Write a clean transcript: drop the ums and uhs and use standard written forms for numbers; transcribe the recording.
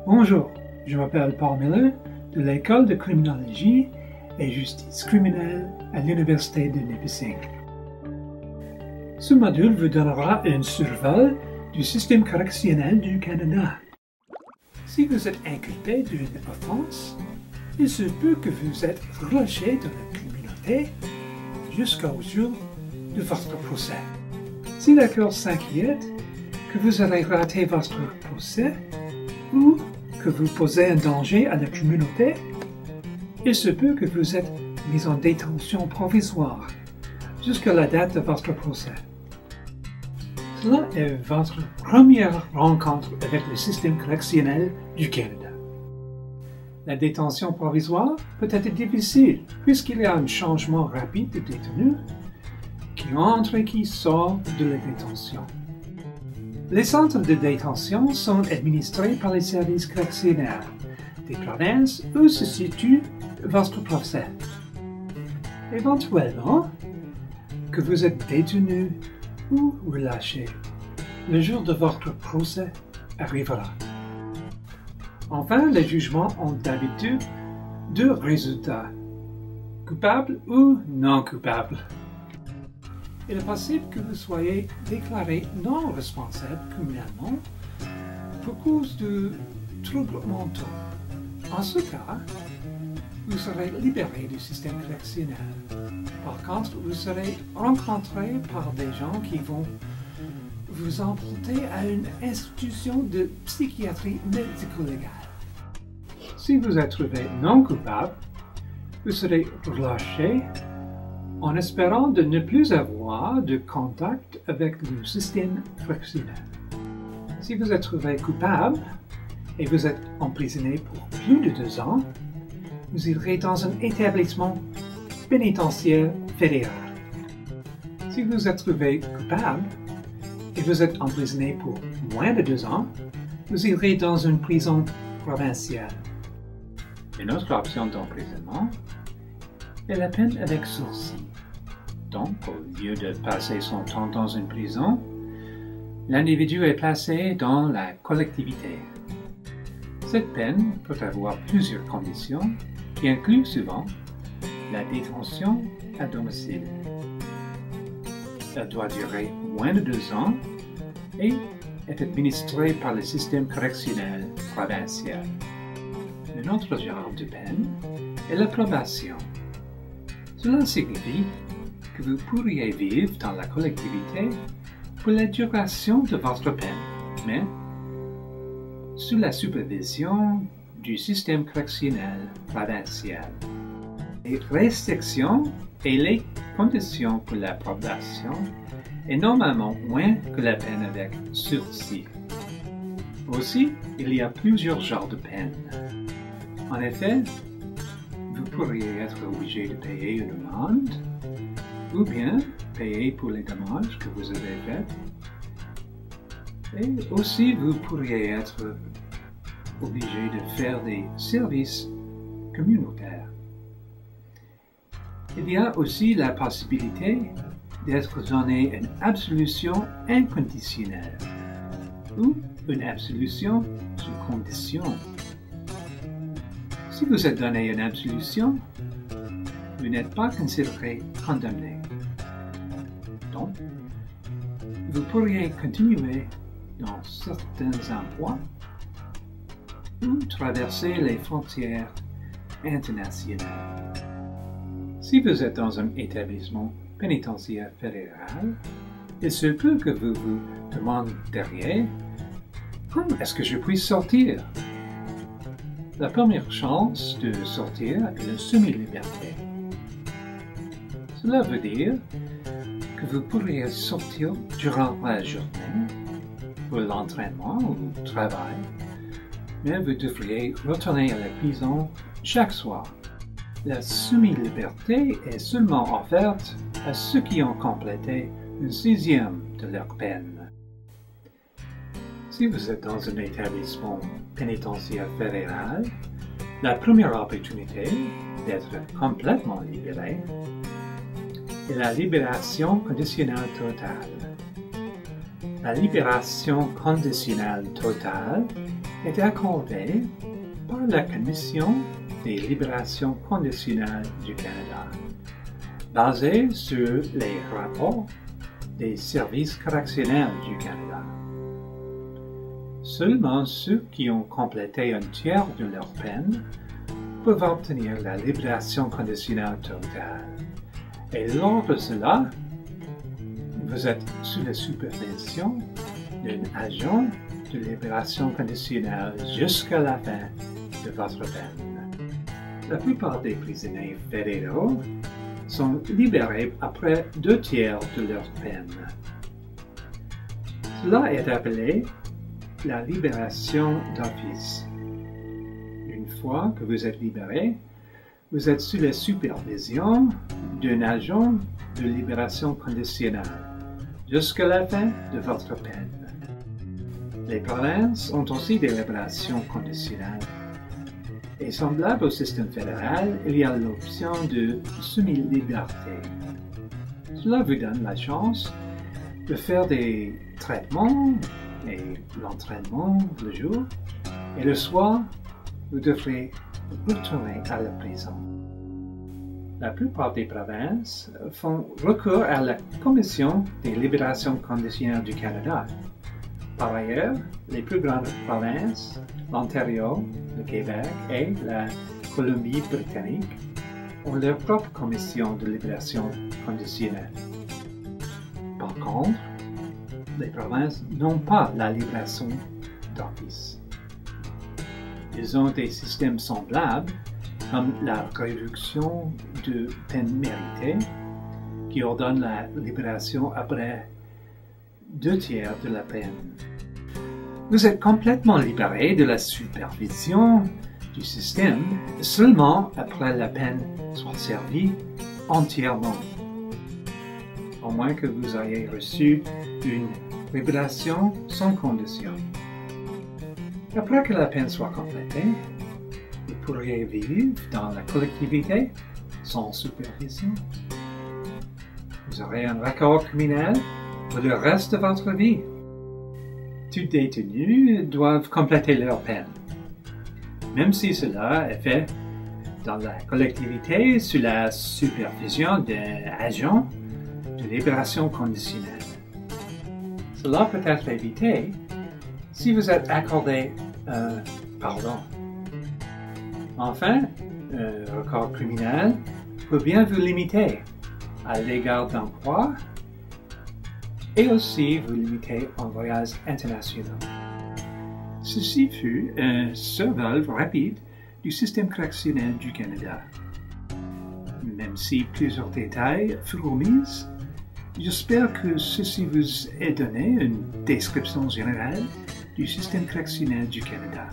Bonjour, je m'appelle Paul Miller de l'École de criminologie et justice criminelle à l'Université de Nipissing. Ce module vous donnera un survol du système correctionnel du Canada. Si vous êtes inculpé d'une offense, il se peut que vous êtes relâché dans la communauté jusqu'au jour de votre procès. Si la Cour s'inquiète que vous avez raté votre procès ou que vous posez un danger à la communauté, il se peut que vous êtes mis en détention provisoire jusqu'à la date de votre procès. Cela est votre première rencontre avec le système correctionnel du Canada. La détention provisoire peut être difficile puisqu'il y a un changement rapide de détenu qui entre et qui sort de la détention. Les centres de détention sont administrés par les services correctionnels des provinces où se situe votre procès. Éventuellement, que vous êtes détenu ou relâché, le jour de votre procès arrivera. Enfin, les jugements ont d'habitude deux résultats, coupable ou non coupable. Il est possible que vous soyez déclaré non responsable criminellement pour cause de troubles mentaux. En ce cas, vous serez libéré du système correctionnel. Par contre, vous serez rencontré par des gens qui vont vous emprunter à une institution de psychiatrie médico-légale. Si vous êtes trouvé non coupable, vous serez relâché en espérant de ne plus avoir de contact avec le système correctionnel. Si vous êtes trouvé coupable et vous êtes emprisonné pour plus de 2 ans, vous irez dans un établissement pénitentiaire fédéral. Si vous êtes trouvé coupable et vous êtes emprisonné pour moins de 2 ans, vous irez dans une prison provinciale. Une autre option d'emprisonnement est la peine avec sursis. Donc, au lieu de passer son temps dans une prison, l'individu est placé dans la collectivité. Cette peine peut avoir plusieurs conditions qui incluent souvent la détention à domicile. Elle doit durer moins de 2 ans et est administrée par le système correctionnel provincial. Un autre genre de peine est la probation. Cela signifie que vous pourriez vivre dans la collectivité pour la duration de votre peine, mais sous la supervision du système correctionnel provincial. Les restrictions et les conditions pour la probation est normalement moins que la peine avec sursis. Aussi, il y a plusieurs genres de peines. En effet, vous pourriez être obligé de payer une amende ou bien payer pour les dommages que vous avez faits. Et aussi, vous pourriez être obligé de faire des services communautaires. Il y a aussi la possibilité d'être donné une absolution inconditionnelle ou une absolution sous condition. Si vous êtes donné une absolution, vous n'êtes pas considéré condamné. Donc, vous pourriez continuer dans certains endroits ou traverser les frontières internationales. Si vous êtes dans un établissement pénitentiaire fédéral, il se peut que vous vous demanderiez « Comment est-ce que je puis sortir ?» La première chance de sortir est la semi-liberté. Cela veut dire que vous pourriez sortir durant la journée pour l'entraînement ou le travail, mais vous devriez retourner à la prison chaque soir. La semi-liberté est seulement offerte à ceux qui ont complété une 6e de leur peine. Si vous êtes dans un établissement pénitentiaire fédéral, la première opportunité d'être complètement libéré est la libération conditionnelle totale. La libération conditionnelle totale est accordé par la Commission des libérations conditionnelles du Canada, basée sur les rapports des services correctionnels du Canada. Seulement ceux qui ont complété un tiers de leur peine peuvent obtenir la libération conditionnelle totale. Et lors de cela, vous êtes sous la supervision d'un agent de libération conditionnelle jusqu'à la fin de votre peine. La plupart des prisonniers fédéraux sont libérés après 2 tiers de leur peine. Cela est appelé la libération d'office. Une fois que vous êtes libéré, vous êtes sous la supervision d'un agent de libération conditionnelle jusqu'à la fin de votre peine. Les provinces ont aussi des libérations conditionnelles. Et semblable au système fédéral, il y a l'option de semi-liberté. Cela vous donne la chance de faire des traitements et l'entraînement le jour, et le soir, vous devrez retourner à la prison. La plupart des provinces font recours à la Commission des libérations conditionnelles du Canada. Par ailleurs, les plus grandes provinces, l'Ontario, le Québec et la Colombie-Britannique, ont leur propre commission de libération conditionnelle. Par contre, les provinces n'ont pas la libération d'office. Ils ont des systèmes semblables, comme la réduction de peine méritée, qui ordonne la libération après 2 tiers de la peine. Vous êtes complètement libéré de la supervision du système seulement après la peine soit servie entièrement, au moins que vous ayez reçu une libération sans condition. Après que la peine soit complétée, vous pourriez vivre dans la collectivité sans supervision. Vous aurez un record criminel pour le reste de votre vie. Tous détenus doivent compléter leur peine, même si cela est fait dans la collectivité sous la supervision d'un agent de libération conditionnelle. Cela peut être évité si vous êtes accordé un pardon. Enfin, un record criminel peut bien vous limiter à l'égard d'emploi et aussi vous limiter en voyages internationaux. Ceci fut un survol rapide du système correctionnel du Canada. Même si plusieurs détails furent omis, j'espère que ceci vous ait donné une description générale du système correctionnel du Canada.